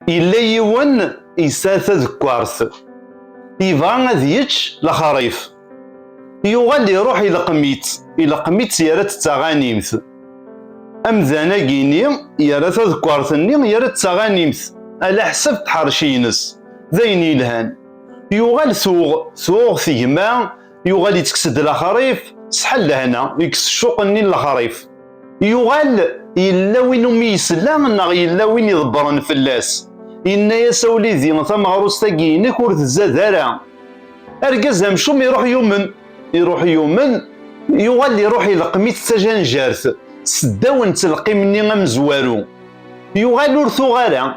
إلا يوان إساثة ذكوارث يبغى غادي يتش لخريف يوغال يروح إلى قميت يارات التغانيمت أمذانا كيني يارات ذكوارثني يارات التغانيمت على حسب تحرشينس ذاين يلهان يوغال ثوغ ثيما يوغال يتكسد لخريف سحل لهنا يكس الشوق ني لخريف يوغال إلا وين ميسلا نغ إلا وين يضبرن فلاس إنا يا سوليدي تمغروس تاكينك ور تزاد أركز همشوم يروح يومن يوغال يروح إلى قميت تاجانجارث سداون تلقي مني غمزوارو يوغال ور ثوغارا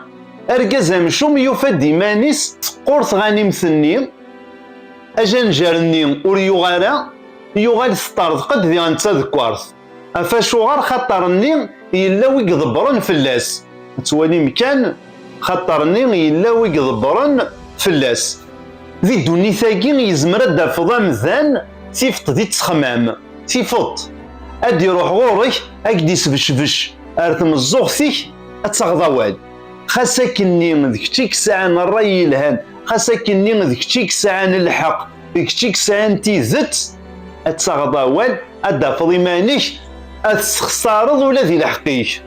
أركز همشوم يوفاد إيمانيس تقورت غانيمثني أجانجارني ور يوغارا يوغال ستارد ديال أنت ذكوارث أفاشوغار خاطرني إلا ويقضبرن فلاس توالي مكان خاطرني إلا ويقضبرن فلاس ذي دوني ثاقي يزمر الدافض مزان تيفط دي تخمام تيفط أدي روح غورك أكدي سبشبش أرثم الزوغثيك أتغضوال خاساكني ذكتيك ساعان الرأي الهان خاساكني ذكتيك ساعان الحق ذكتيك ساعان تيزت أتغضوال أدافض إيمانيك أتخسارض ولا ذي الحقيك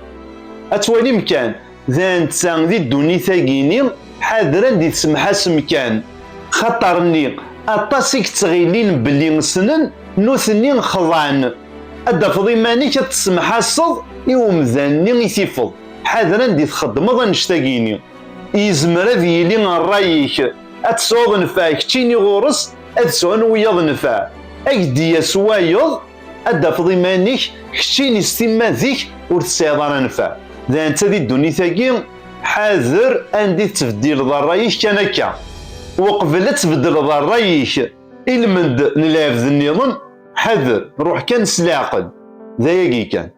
أتوالي مكان ذا نتسان ذي الدوني ثاقيني حاضرا دي تسمحاس مكان خاطرني أطاسيك تغيلين بلي نسنن نوثني خضعن أدافض إيمانيك تسمحاسض يوم ذاني يثيفض حاضرا دي تخدمض نشتاقيني يزمر ذي لين الرايك أتسعود نفاك تيني غورس أتسعون وياض نفا أكدي يسوايض أدافض إيمانيك كتيني ستيما ذيك ورتسيضان نفا ذا أنت ذي الدوني ثاقي حاذر أندي تبديل ضرايك كان هكا وقبل تبدل ضرايك المند نلعب ذي النظام حذر روح كان سلاقد ذا يقي كان.